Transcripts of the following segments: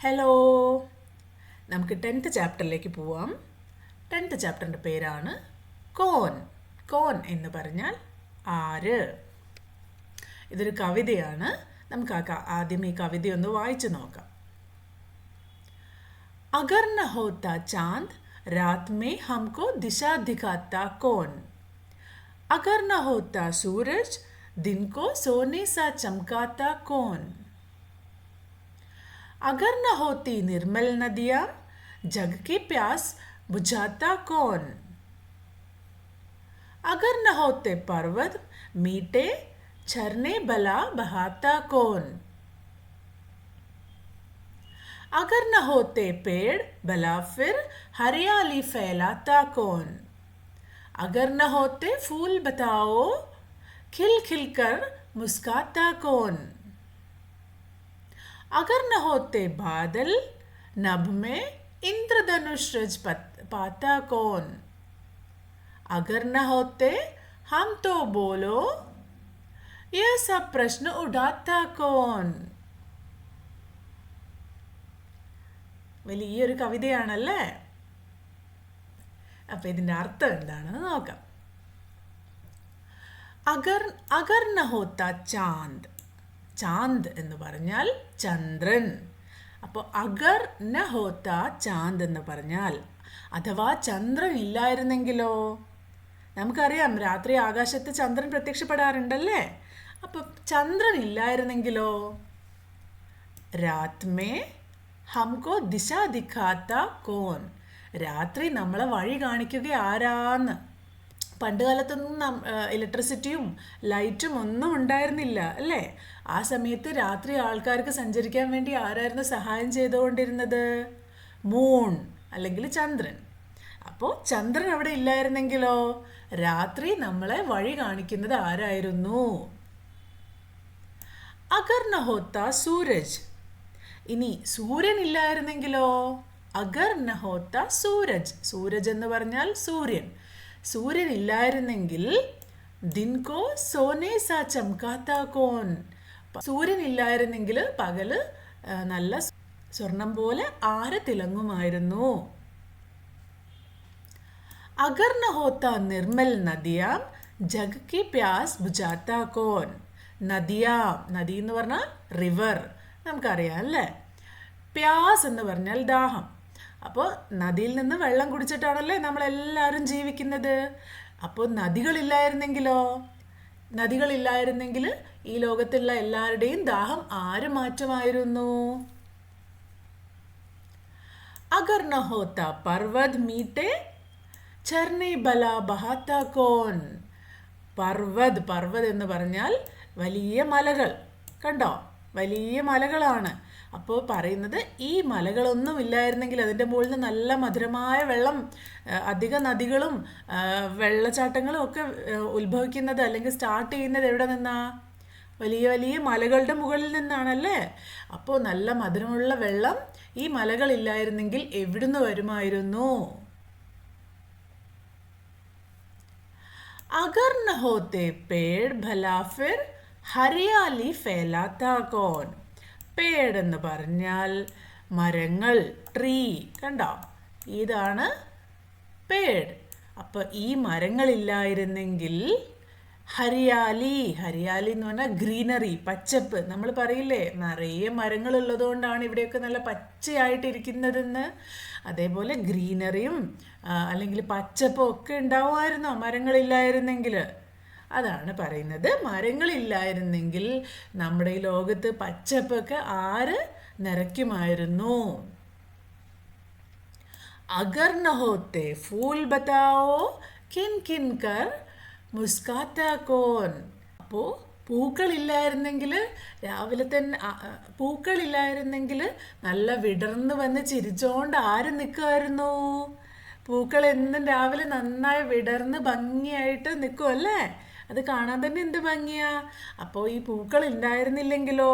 Hello, നമുക്ക് 10th ചാപ്റ്ററിലേക്ക് പോവാം. 10th ചാപ്റ്ററിൻ്റെ പേരാണ് കോൻ. കോൻ എന്ന് പറഞ്ഞാൽ ആര്. ഇതൊരു കവിതയാണ്. നമുക്ക് ആദ്യം ഈ കവിത ഒന്ന് വായിച്ചു നോക്കാം. अगर न होता चांद रात में हमको दिशा दिखाता कौन. अगर न होता सूरज दिन को सोने सा चमकाता कौन. अगर न होती निर्मल नदियाँ जग की प्यास बुझाता कौन. अगर न होते पर्वत मीठे झरने भला बहाता कौन. अगर न होते पेड़ भला फिर हरियाली फैलाता कौन. अगर न होते फूल बताओ खिल खिल कर मुस्काता कौन. अगर न होते बादल नभ में इंद्रधनुष रच पाता कौन. अगर न होते हम तो बोलो यह सब प्रश्न उठाता कौन. വലിയൊരു കവിതയാണല്ലേ. അപ്പം ഇതിൻ്റെ അർത്ഥം എന്താണെന്ന് നോക്കാം. അഗർ ന ഹോത്ത ചാന്ദ്. ചാന്ദ് എന്ന് പറഞ്ഞാൽ ചന്ദ്രൻ. അപ്പോൾ അഗർ ന ഹോത്ത ചാന്ദ് എന്ന് പറഞ്ഞാൽ അഥവാ ചന്ദ്രൻ ഇല്ലായിരുന്നെങ്കിലോ. നമുക്കറിയാം രാത്രി ആകാശത്ത് ചന്ദ്രൻ പ്രത്യക്ഷപ്പെടാറുണ്ടല്ലേ. അപ്പം ചന്ദ്രൻ ഇല്ലായിരുന്നെങ്കിലോ. രാത് മേ ഹംകോ ദിശ ദിഖാത്ത കോൻ. രാത്രി നമ്മളെ വഴി കാണിക്കുക ആരാന്ന്. പണ്ട് കാലത്തൊന്നും ഇലക്ട്രിസിറ്റിയും ലൈറ്റും ഒന്നും ഉണ്ടായിരുന്നില്ല അല്ലേ. ആ സമയത്ത് രാത്രി ആൾക്കാർക്ക് സഞ്ചരിക്കാൻ വേണ്ടി ആരായിരുന്നു സഹായം ചെയ്തുകൊണ്ടിരുന്നത്? മൂൺ അല്ലെങ്കിൽ ചന്ദ്രൻ. അപ്പോൾ ചന്ദ്രൻ അവിടെ ഇല്ലായിരുന്നെങ്കിലോ രാത്രി നമ്മളെ വഴി കാണിക്കുന്നത് ആരായിരുന്നു? അഗർ ന ഹോത്ത സൂരജ്. ഇനി സൂര്യൻ ഇല്ലായിരുന്നെങ്കിലോ. അഗർ ന ഹോത്ത സൂരജ്. സൂരജ് എന്ന് പറഞ്ഞാൽ സൂര്യൻ. സൂര്യൻ ഇല്ലായിരുന്നെങ്കിൽ ദിൻകോ സോനെ സാ ചംകാത്ത കോൻ. സൂര്യൻ ഇല്ലായിരുന്നെങ്കിൽ പകല് നല്ല സ്വർണം പോലെ ആര് തിളങ്ങുമായിരുന്നു. അഗർ ന ഹോത്ത നിർമ്മൽ നദിയാം ജഗ് കി പ്യാസ് ബുജാത്ത കോൻ. നദിയാം, നദി എന്ന് പറഞ്ഞാൽ റിവർ, നമുക്കറിയാം അല്ലേ. പ്യാസ് എന്ന് പറഞ്ഞാൽ ദാഹം. അപ്പോൾ നദിയിൽ നിന്ന് വെള്ളം കുടിച്ചിട്ടാണല്ലേ നമ്മളെല്ലാവരും ജീവിക്കുന്നത്. അപ്പോൾ നദികളില്ലായിരുന്നെങ്കിലോ. നദികളില്ലായിരുന്നെങ്കിൽ ഈ ലോകത്തുള്ള എല്ലാവരുടെയും ദാഹം ആര് മാറ്റുമായിരുന്നു? അഗർ ന ഹോത്ത പർവത് മീത്തെ ഝർനെ ബല ബഹാത്ത കോൻ. പർവത്, പർവത് എന്ന് പറഞ്ഞാൽ വലിയ മലകൾ. കണ്ടോ, വലിയ മലകളാണ്. അപ്പോൾ പറയുന്നത് ഈ മലകളൊന്നും ഇല്ലായിരുന്നെങ്കിൽ അതിൻ്റെ മുകളിൽ നിന്ന് നല്ല മധുരമായ വെള്ളം, അധിക നദികളും വെള്ളച്ചാട്ടങ്ങളും ഒക്കെ ഉത്ഭവിക്കുന്നത് അല്ലെങ്കിൽ സ്റ്റാർട്ട് ചെയ്യുന്നത് എവിടെ നിന്നാ? വലിയ വലിയ മലകളുടെ മുകളിൽ നിന്നാണല്ലേ. അപ്പോൾ നല്ല മധുരമുള്ള വെള്ളം ഈ മലകളില്ലായിരുന്നെങ്കിൽ എവിടുന്ന് വരുമായിരുന്നു? അഗർ ന ഹോത്തെ പേड़ ഭലാ ഫിർ ഹരിയാലി ഫേലാത്ത കോൻ. പേഡ് എന്ന് പറഞ്ഞാൽ മരങ്ങൾ, ട്രീ. കണ്ടോ, ഇതാണ് പേഡ്. അപ്പോൾ ഈ മരങ്ങളില്ലായിരുന്നെങ്കിൽ ഹരിയാലി, ഹരിയാലി എന്ന് പറഞ്ഞാൽ ഗ്രീനറി, പച്ചപ്പ്. നമ്മൾ പറയില്ലേ നിറയെ മരങ്ങൾ ഉള്ളതുകൊണ്ടാണ് ഇവിടെയൊക്കെ നല്ല പച്ചയായിട്ടിരിക്കുന്നതെന്ന്. അതേപോലെ ഗ്രീനറിയും അല്ലെങ്കിൽ പച്ചപ്പും ഒക്കെ ഉണ്ടാവുമായിരുന്നോ മരങ്ങളില്ലായിരുന്നെങ്കിൽ? അതാണ് പറയുന്നത്. മരങ്ങളില്ലായിരുന്നെങ്കിൽ നമ്മുടെ ഈ ലോകത്ത് പച്ചപ്പൊക്കെ ആര് നിറയ്ക്കുമായിരുന്നു? അഗർ ന ഹോത്തെ ഫൂൽ ബതാओ കിൻ കിൻ കർ മുസ്കാത്ത കോൻ. അപ്പോൾ പൂക്കളില്ലായിരുന്നെങ്കിൽ രാവിലെ തന്നെ പൂക്കളില്ലായിരുന്നെങ്കിൽ നല്ല വിടർന്ന് വന്ന് ചിരിച്ചോണ്ട് ആര് നിൽക്കുമായിരുന്നു? പൂക്കൾ എന്നും രാവിലെ നന്നായി വിടർന്ന് ഭംഗിയായിട്ട് നിൽക്കുമല്ലേ. അത് കാണാൻ തന്നെ എന്ത് ഭംഗിയാ. അപ്പോൾ ഈ പൂക്കൾ ഉണ്ടായിരുന്നില്ലെങ്കിലോ.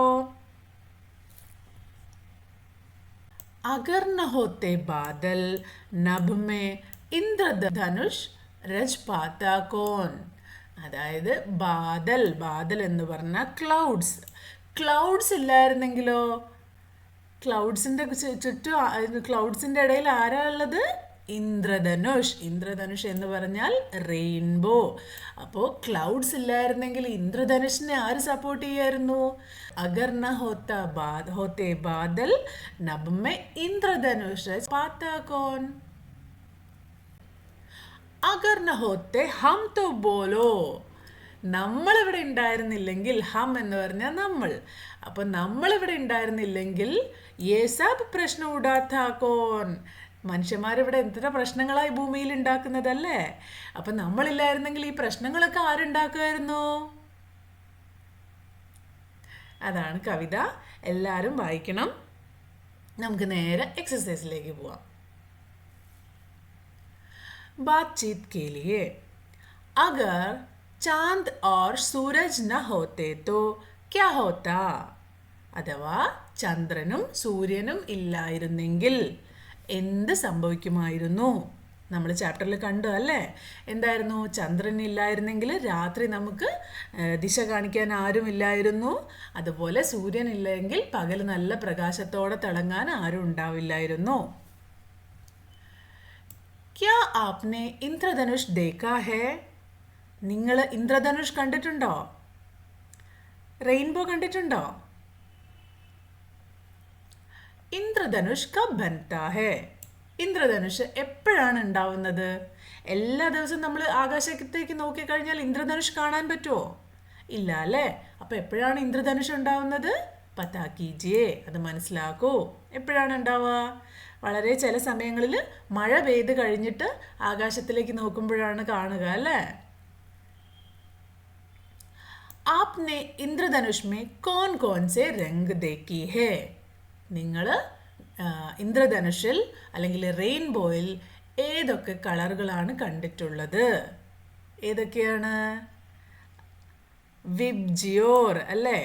അഗർ ന ഹോത്തെ ബാദൽ നഭ് മേ ഇന്ദ്രധനുഷ് രച് പാത്ത കോൻ. അതായത് ബാദൽ, ബാദൽ എന്ന് പറഞ്ഞാൽ ക്ലൗഡ്സ്. ക്ലൗഡ്സ് ഇല്ലായിരുന്നെങ്കിലോ. ക്ലൗഡ്സിൻ്റെ ചുറ്റും ക്ലൗഡ്സിൻ്റെ ഇടയിൽ ആരാ ഉള്ളത്? ഇന്ദ്രധനുഷ്. ഇന്ദ്രധനുഷ് എന്ന് പറഞ്ഞാൽ റെയിൻബോ. അപ്പോൾ ക്ലൗഡ്സ് ഇല്ലായിരുന്നെങ്കിൽ ഇന്ദ്രധനുഷിനെ ആര് സപ്പോർട്ട് ചെയ്യായിരുന്നു? അഗർ ന ഹോത്തെ ബാദൽ നബ് മേ ഇന്ദ്രധനുഷ് പാത്താ കോൻ? അഗർ ന ഹോത്തെ ഹം തോ ബോലോ. നമ്മളിവിടെ ഉണ്ടായിരുന്നില്ലെങ്കിൽ, ഹം എന്ന് പറഞ്ഞാൽ നമ്മൾ. അപ്പം നമ്മളിവിടെ ഉണ്ടായിരുന്നില്ലെങ്കിൽ യേ സബ് പ്രശ്നം ഉടാത്താ കോൻ? മനുഷ്യന്മാരിവിടെ എത്ര പ്രശ്നങ്ങളായി ഭൂമിയിൽ ഉണ്ടാക്കുന്നതല്ലേ. അപ്പം നമ്മളില്ലായിരുന്നെങ്കിൽ ഈ പ്രശ്നങ്ങളൊക്കെ ആരുണ്ടാക്കുമായിരുന്നു? അതാണ് കവിത. എല്ലാവരും വായിക്കണം. നമുക്ക് നേരെ എക്സസൈസിലേക്ക് പോവാം. बातचीत के लिए अगर चांद और सूरज न होते तो क्या होता? അഥവാ ചന്ദ്രനും സൂര്യനും ഇല്ലായിരുന്നെങ്കിൽ എന്ത് സംഭവിക്കുമായിരുന്നു? നമ്മൾ ചാപ്റ്ററിൽ കണ്ടു അല്ലേ? എന്തായിരുന്നു? ചന്ദ്രൻ ഇല്ലായിരുന്നെങ്കിൽ രാത്രി നമുക്ക് ദിശ കാണിക്കാൻ ആരുമില്ലായിരുന്നു. അതുപോലെ സൂര്യൻ ഇല്ലെങ്കിൽ പകൽ നല്ല പ്രകാശത്തോടെ തിളങ്ങാൻ ആരും ഉണ്ടാവില്ലായിരുന്നു. क्या आपने इंद्रधनुष देखा है? നിങ്ങൾ ഇന്ദ്രധനുഷ് കണ്ടിട്ടുണ്ടോ? റെയിൻബോ കണ്ടിട്ടുണ്ടോ? ഇന്ദ്രധനുഷ് കബ് ബൻതാ ഹേ? ഇന്ദ്രധനുഷ് എപ്പോഴാണ് ഉണ്ടാവുന്നത്? എല്ലാ ദിവസവും നമ്മൾ ആകാശത്തേക്ക് നോക്കിക്കഴിഞ്ഞാൽ ഇന്ദ്രധനുഷ് കാണാൻ പറ്റുമോ? ഇല്ല അല്ലേ? അപ്പോൾ എപ്പോഴാണ് ഇന്ദ്രധനുഷ് ഉണ്ടാവുന്നത്? പത്താ കീജിയേ, അത് മനസ്സിലാക്കൂ. എപ്പോഴാണ് ഉണ്ടാവുക? വളരെ ചില സമയങ്ങളിൽ മഴ പെയ്ത് കഴിഞ്ഞിട്ട് ആകാശത്തിലേക്ക് നോക്കുമ്പോഴാണ് കാണുക അല്ലേ? ആപ്നെ ഇന്ദ്രധനുഷ് മേ കോൺ കോൺ സെ രംഗ് ദേക്കി ഹേ? നിങ്ങൾ ഇന്ദ്രധനുഷിൽ അല്ലെങ്കിൽ റെയിൻബോയിൽ ഏതൊക്കെ കളറുകളാണ് കണ്ടിട്ടുള്ളത്? ഏതൊക്കെയാണ്? വിബ്ജിയോർ അല്ലേ?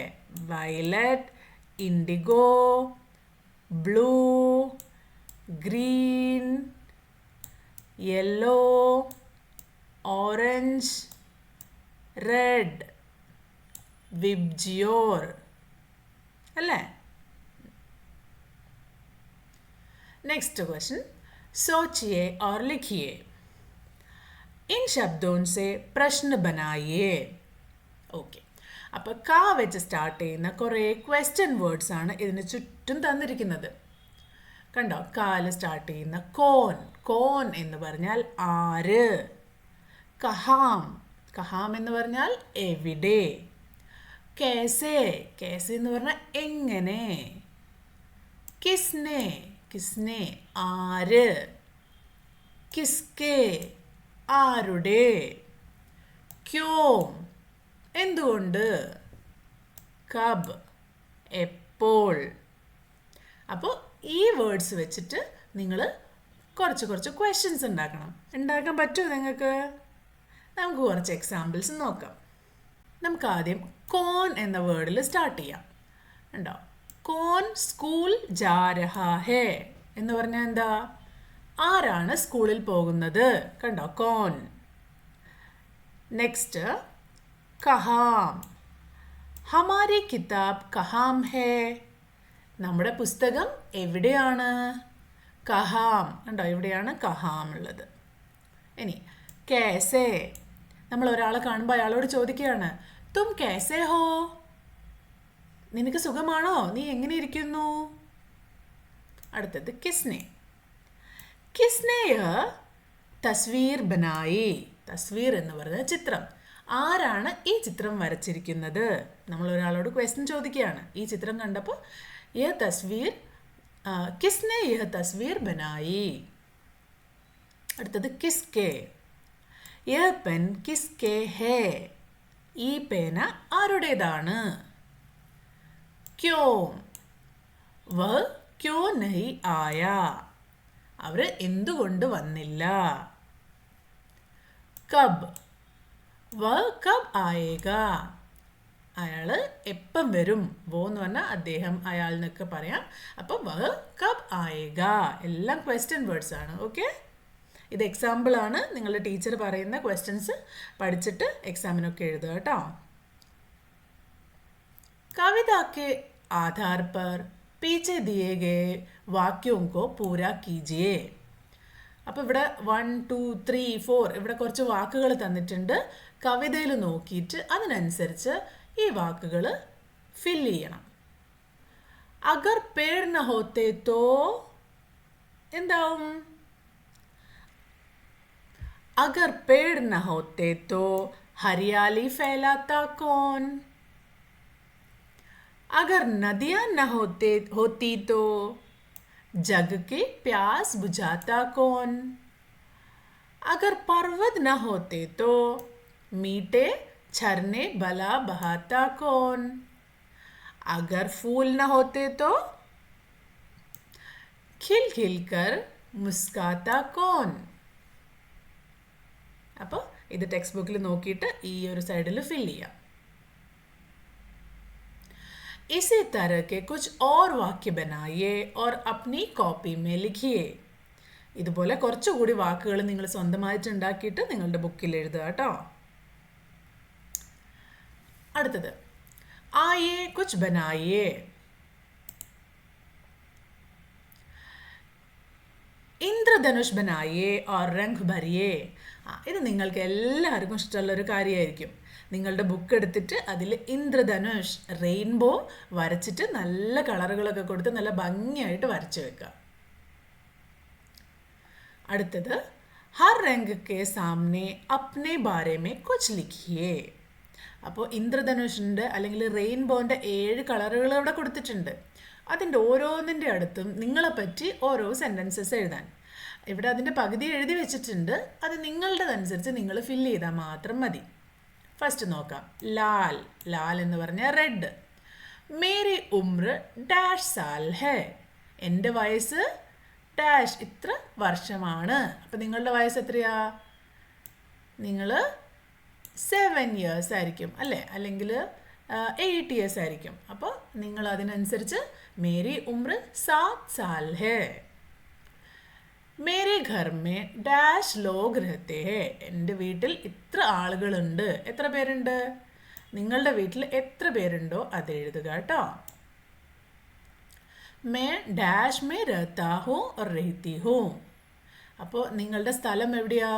Violet, IndiGo, blue, green, yellow, orange, red, विब्जियोर अल्ले. नेक्स्ट क्वेश्चन, सोचिए और लिखिए. इन शब्दों से प्रश्न बनाइए. ओके. അപ്പോൾ കാ വെച്ച് സ്റ്റാർട്ട് ചെയ്യുന്ന കുറേ ക്വസ്റ്റ്യൻ വേർഡ്സ് ആണ് ഇതിന് ചുറ്റും തന്നിരിക്കുന്നത്. കണ്ടോ? കാല് സ്റ്റാർട്ട് ചെയ്യുന്ന കോൻ. കോൻ എന്ന് പറഞ്ഞാൽ ആര്? കഹാം. കഹാം എന്ന് പറഞ്ഞാൽ എവിടെ? കേസേ. കേസേ എന്ന് പറഞ്ഞാൽ എങ്ങനെ? കിസ്നെ. കിസ്നെ ആര്? കിസ്കെ ആരുടെ? ക്യോം എന്തുകൊണ്ട്? കബ് എപ്പോൾ? അപ്പോൾ ഈ വേർഡ്സ് വെച്ചിട്ട് നിങ്ങൾ കുറച്ച് ക്വസ്റ്റ്യൻസ് ഉണ്ടാക്കണം. ഉണ്ടാക്കാൻ പറ്റുമോ നിങ്ങൾക്ക്? നമുക്ക് കുറച്ച് എക്സാമ്പിൾസ് നോക്കാം. നമുക്ക് ആദ്യം കോൻ എന്ന വേർഡിൽ സ്റ്റാർട്ട് ചെയ്യാം. ഉണ്ടോ? കോൻ സ്കൂൾ ജാ രഹാ ഹേ എന്ന് പറഞ്ഞാൽ എന്താ? ആരാണ് സ്കൂളിൽ പോകുന്നത്? കണ്ടോ? കോൻ. നെക്സ്റ്റ് കഹാം. ഹമാരി കിതാബ് കഹാം ഹേ? നമ്മുടെ പുസ്തകം എവിടെയാണ്? കഹാം. കണ്ടോ? ഇവിടെയാണ് കഹാം ഉള്ളത്. ഇനി കേസേ. നമ്മൾ ഒരാളെ കാണുമ്പോൾ അയാളോട് ചോദിക്കുകയാണ്, തും കേസേ ഹോ? നിനക്ക് സുഖമാണോ? നീ എങ്ങനെ ഇരിക്കുന്നു? അടുത്തത് കിസ്നെ. കിസ്നെ തസ്വീർ ബനായി. തസ്വീർ എന്ന് പറയുന്നത് ചിത്രം. ആരാണ് ഈ ചിത്രം വരച്ചിരിക്കുന്നത്? നമ്മൾ ഒരാളോട് ക്വസ്റ്റ്യൻ ചോദിക്കുകയാണ്. ഈ ചിത്രം കണ്ടപ്പോൾ യഹ് തസ്വീർ കിസ്നെ യഹ് തസ്വീർ ബനായി. അടുത്തത് കിസ്കെ. യഹ് പെൻ കിസ്കെ ഹേ? ഈ പേന ആരുടേതാണ്? ക്യോം. വഹ് ക്യോ നഹി ആയാ? അവർ എന്തുകൊണ്ട് വന്നില്ല? കബ്. വഹ് കബ് ആയേഗാ? അയാൾ എപ്പം വരും? വോ എന്ന് പറഞ്ഞാൽ അദ്ദേഹം, അയാൾ എന്നൊക്കെ പറയാം. അപ്പോൾ വഹ് കബ് ആയേഗാ എല്ലാം ക്വസ്റ്റ്യൻ വേർഡ്സ് ആണ്. ഓക്കെ, ഇത് എക്സാമ്പിളാണ്. നിങ്ങളുടെ ടീച്ചർ പറയുന്ന ക്വസ്റ്റ്യൻസ് പഠിച്ചിട്ട് എക്സാമിനൊക്കെ എഴുതുക കേട്ടോ. कविता के आधार पर पीछे दिए गए वाक्यों को पूरा कीजिए. അപ്പോൾ ഇവിടെ 1 2 3 4 ഇവിടെ കുറച്ച് വാക്കുകൾ തന്നിട്ടുണ്ട്. കവിതയിൽ നോക്കിയിട്ട് അതിനനുസരിച്ച് ഈ വാക്കുകൾ ഫില്ല് ചെയ്യണം. അഗർ പേട് ന ഹോത്തെ തോ എന്താവും? अगर पेड़ न होते तो हरियाली फैलाता कौन? अगर नदियां न होती तो जग के प्यास बुझाता कौन? अगर पर्वत न होते तो मीठे झरने बला बहाता कौन? अगर फूल न होते तो खिल खिल कर मुस्काता कौन? അപ്പോൾ ഇത് ടെക്സ്റ്റ് ബുക്കിൽ നോക്കിയിട്ട് ഈ ഒരു സൈഡിൽ ഫിൽ ചെയ്യാം. इसी तरह के कुछ और वाक्य बनाइए और अपनी कॉपी में लिखिए. ഇതുപോലെ കുറച്ചുകൂടി വാക്കുകൾ നിങ്ങൾ സ്വന്തമായിട്ട് ഉണ്ടാക്കിയിട്ട് നിങ്ങളുടെ ബുക്കിൽ എഴുതുക കേട്ടോ. അടുത്തത് ആയേ കുച്ച് ബനായേ. ഇന്ദ്രധനുഷ് ബനായേ और रंग भरिए. ഇത് നിങ്ങൾക്ക് എല്ലാവർക്കും ഇഷ്ടമുള്ളൊരു കാര്യമായിരിക്കും. നിങ്ങളുടെ ബുക്ക് എടുത്തിട്ട് അതിൽ ഇന്ദ്രധനുഷ് റെയിൻബോ വരച്ചിട്ട് നല്ല കളറുകളൊക്കെ കൊടുത്ത് നല്ല ഭംഗിയായിട്ട് വരച്ചു വെക്കുക. അടുത്തത് ഹർ രംഗ് കെ സാമനെ അപ്നെ ബാരെ മേ കുച്ച് ലിഖിയേ. അപ്പോൾ ഇന്ദ്രധനുഷിൻ്റെ അല്ലെങ്കിൽ റെയിൻബോൻ്റെ 7 കളറുകൾ ഇവിടെ കൊടുത്തിട്ടുണ്ട്. അതിൻ്റെ ഓരോന്നിൻ്റെ അടുത്തും നിങ്ങളെപ്പറ്റി ഓരോ സെൻറ്റൻസസ് എഴുതാൻ. ഇവിടെ അതിൻ്റെ പകുതി എഴുതി വെച്ചിട്ടുണ്ട്. അത് നിങ്ങളുടേതനുസരിച്ച് നിങ്ങൾ ഫില്ല് ചെയ്താൽ മാത്രം മതി. ഫസ്റ്റ് നോക്കാം. ലാൽ. ലാൽ എന്ന് പറഞ്ഞാൽ റെഡ്. മേരി ഉമ്ര ഡാഷ് സാൽ ഹേ. എൻ്റെ വയസ്സ് ഡാഷ് ഇത്ര വർഷമാണ്. അപ്പം നിങ്ങളുടെ വയസ്സ് എത്രയാ? നിങ്ങൾ 7 years ആയിരിക്കും അല്ലേ, അല്ലെങ്കിൽ 8 years ആയിരിക്കും. അപ്പോൾ നിങ്ങൾ അതിനനുസരിച്ച് മേരി ഉമ്ര 7 साल है. മേരെ ഘർ മേ ഡാഷ് ലോഗ് രഹത്തെ ഹേ. എൻ്റെ വീട്ടിൽ ഇത്ര ആളുകളുണ്ട്. എത്ര പേരുണ്ട്? നിങ്ങളുടെ വീട്ടിൽ എത്ര പേരുണ്ടോ അത് എഴുതുക കേട്ടോ. മേ ഡാഷ് മേ രഹത്താ ഹൂ ഓർ രഹത്തി ഹൂ. അപ്പോൾ നിങ്ങളുടെ സ്ഥലം എവിടെയാ?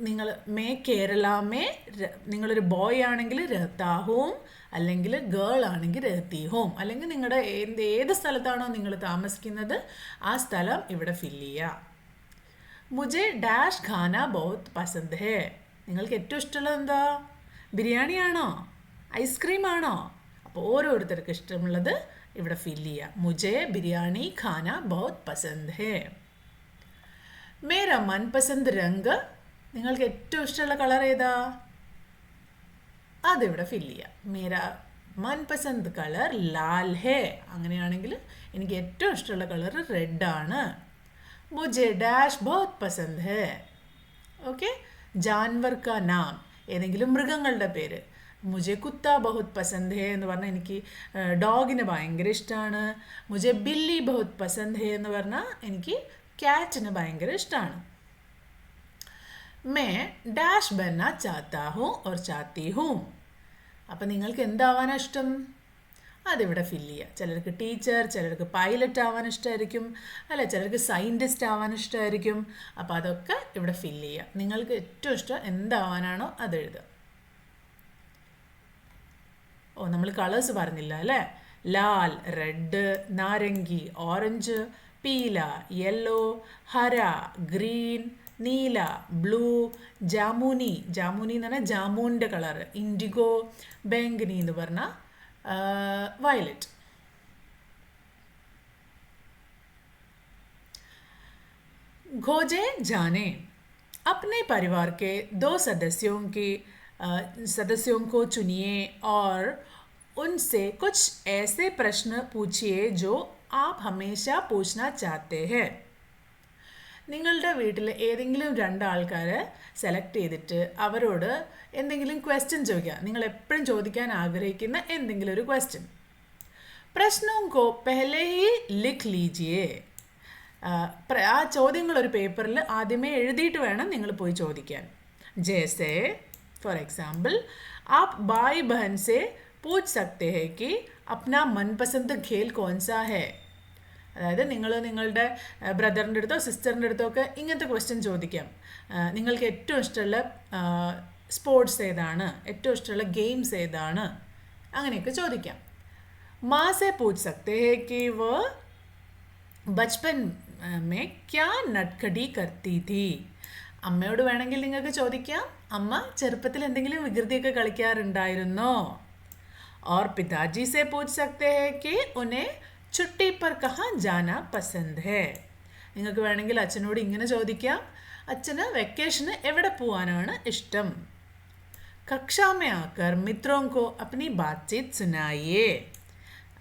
നിങ്ങൾ മേ കേരളമേ, നിങ്ങളൊരു ബോയ് ആണെങ്കിൽ രഹത്താഹും, അല്ലെങ്കിൽ ഗേൾ ആണെങ്കിൽ രഹത്തി ഹോം, അല്ലെങ്കിൽ നിങ്ങളുടെ ഏത് സ്ഥലത്താണോ നിങ്ങൾ താമസിക്കുന്നത് ആ സ്ഥലം ഇവിടെ ഫില്ല് ചെയ്യുക. മുझे ഡാഷ് ഖാന ബഹുത് പസന്ത് ഹേ. നിങ്ങൾക്ക് ഏറ്റവും ഇഷ്ടമുള്ളത് എന്താ? ബിരിയാണി ആണോ? ഐസ്ക്രീം ആണോ? അപ്പോൾ ഓരോരുത്തർക്ക് ഇഷ്ടമുള്ളത് ഇവിടെ ഫില്ല് ചെയ്യുക. മുझे ബിരിയാണി ഖാന ബഹുത് പസന്ത് ഹേ. മേരാ മൻപസന്ത് രംഗ്. നിങ്ങൾക്ക് ഏറ്റവും ഇഷ്ടമുള്ള കളർ ഏതാ? അതിവിടെ ഫില്ല് ചെയ്യാം. മേരാ മൻപസന്ത് കളർ ലാൽ ഹേ. അങ്ങനെയാണെങ്കിൽ എനിക്ക് ഏറ്റവും ഇഷ്ടമുള്ള കളർ റെഡാണ്. മുझे ഡാഷ് ബഹുത് പസന്ത് ഹേ. ഓക്കെ. ജാൻവർ കാ നാം. ഏതെങ്കിലും മൃഗങ്ങളുടെ പേര്. മുझे കുത്ത ബഹുത് പസന്ത് ഹേ എന്ന് പറഞ്ഞാൽ എനിക്ക് ഡോഗിനെ ഭയങ്കര ഇഷ്ടമാണ്. മുझे ബില്ലി ബഹുത് പസന്ത് ഹേ എന്ന് പറഞ്ഞാൽ എനിക്ക് ക്യാറ്റിന് ഭയങ്കര ഇഷ്ടമാണ്. May dash Banna ചാത്താ who or ചാത്തി ഹൂം. അപ്പം നിങ്ങൾക്ക് എന്താവാനാണ് ഇഷ്ടം? അതിവിടെ ഫില്ല് ചെയ്യുക. ചിലർക്ക് ടീച്ചർ, ചിലർക്ക് പൈലറ്റ് ആവാൻ ഇഷ്ടമായിരിക്കും, അല്ല ചിലർക്ക് സയൻറ്റിസ്റ്റ് ആവാൻ ഇഷ്ടമായിരിക്കും. അപ്പോൾ അതൊക്കെ ഇവിടെ ഫില്ല് ചെയ്യുക. നിങ്ങൾക്ക് ഏറ്റവും ഇഷ്ടം എന്താവാനാണോ അത് എഴുതുക. നമ്മൾ കളേഴ്സ് പറഞ്ഞില്ല അല്ലേ? ലാൽ റെഡ്, നാരങ്ങി ഓറഞ്ച്, പീല യെല്ലോ, ഹര ഗ്രീൻ, നീല ബ്ലൂ, ജാമുനി. ജാമുനി എന്ന് പറഞ്ഞാൽ ജാമൂൻ്റെ കളർ. ഇൻഡിഗോ, ബെങ്കനി എന്ന് പറഞ്ഞാൽ വയലറ്റ്. खोजे जाने. अपने परिवार के 2 सदस्यों को चुनिए और उनसे कुछ ऐसे प्रश्न पूछिए जो आप हमेशा पूछना चाहते हैं. നിങ്ങളുടെ വീട്ടിൽ ഏതെങ്കിലും 2 ആൾക്കാരെ സെലക്ട് ചെയ്തിട്ട് അവരോട് എന്തെങ്കിലും ക്വസ്റ്റ്യൻ ചോദിക്കുക. നിങ്ങൾ എപ്പോഴും ചോദിക്കാൻ ആഗ്രഹിക്കുന്ന എന്തെങ്കിലും ഒരു ക്വസ്റ്റ്യൻ. പ്രശ്നോं को पहले ही लिख लीजिए. ആ ചോദ്യങ്ങൾ ഒരു പേപ്പറിൽ ആദ്യമേ എഴുതിയിട്ട് വേണം നിങ്ങൾ പോയി ചോദിക്കാൻ. जैसे फॉर एग्जाम्पल आप भाई बहन से पूछ सकते हैं कि अपना मनपसंद खेल कौन सा है? അതായത് നിങ്ങൾ നിങ്ങളുടെ ബ്രദറിൻ്റെ അടുത്തോ സിസ്റ്ററിൻ്റെ അടുത്തോ ഒക്കെ ഇങ്ങനത്തെ ക്വസ്റ്റ്യൻ ചോദിക്കാം. നിങ്ങൾക്ക് ഏറ്റവും ഇഷ്ടമുള്ള സ്പോർട്സ് ഏതാണ്, ഏറ്റവും ഇഷ്ടമുള്ള ഗെയിംസ് ഏതാണ്, അങ്ങനെയൊക്കെ ചോദിക്കാം. മാँ से पूछ सकते हैं कि वो बचपन में क्या नटखटी करती थी? അമ്മയോട് വേണമെങ്കിൽ നിങ്ങൾക്ക് ചോദിക്കാം, അമ്മ ചെറുപ്പത്തിൽ എന്തെങ്കിലും വികൃതിയൊക്കെ കളിക്കാറുണ്ടായിരുന്നോ? और पिताजी से पूछ सकते हैं कि उन्हें छुट्टी पर कहाँ जाना पसंद है? നിങ്ങൾക്ക് വേണമെങ്കിൽ അച്ഛനോട് ഇങ്ങനെ ചോദിക്കാം, അച്ഛന് വെക്കേഷന് എവിടെ പോകാനാണ് ഇഷ്ടം? कक्षा में आकर मित्रों को अपनी बातचीत सुनाइए.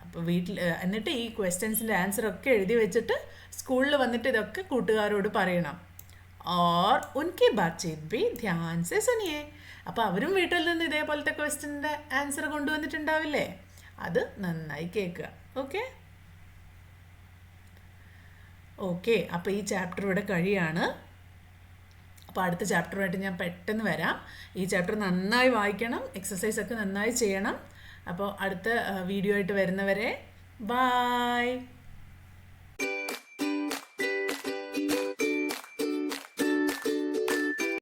അപ്പോൾ വീട്ടിൽ എന്നിട്ട് ഈ ക്വസ്റ്റ്യൻസിൻ്റെ ആൻസറൊക്കെ എഴുതി വെച്ചിട്ട് സ്കൂളിൽ വന്നിട്ട് ഇതൊക്കെ കൂട്ടുകാരോട് പറയണം. और उनकी बातचीत भी ध्यान से सुनिए. അപ്പോൾ അവരും വീട്ടിൽ നിന്ന് ഇതേപോലത്തെ ക്വസ്റ്റ്യൻ്റെ ആൻസർ കൊണ്ടുവന്നിട്ടുണ്ടാവില്ലേ, അത് നന്നായി കേൾക്കുക. ഓക്കെ ഓക്കെ അപ്പോൾ ഈ ചാപ്റ്റർ ഇവിടെ കഴിയാണ്. അപ്പോൾ അടുത്ത ചാപ്റ്ററുമായിട്ട് ഞാൻ പെട്ടെന്ന് വരാം. ഈ ചാപ്റ്റർ നന്നായി വായിക്കണം, എക്സസൈസൊക്കെ നന്നായി ചെയ്യണം. അപ്പോൾ അടുത്ത വീഡിയോ ആയിട്ട് വരുന്നവരെ ബായ്.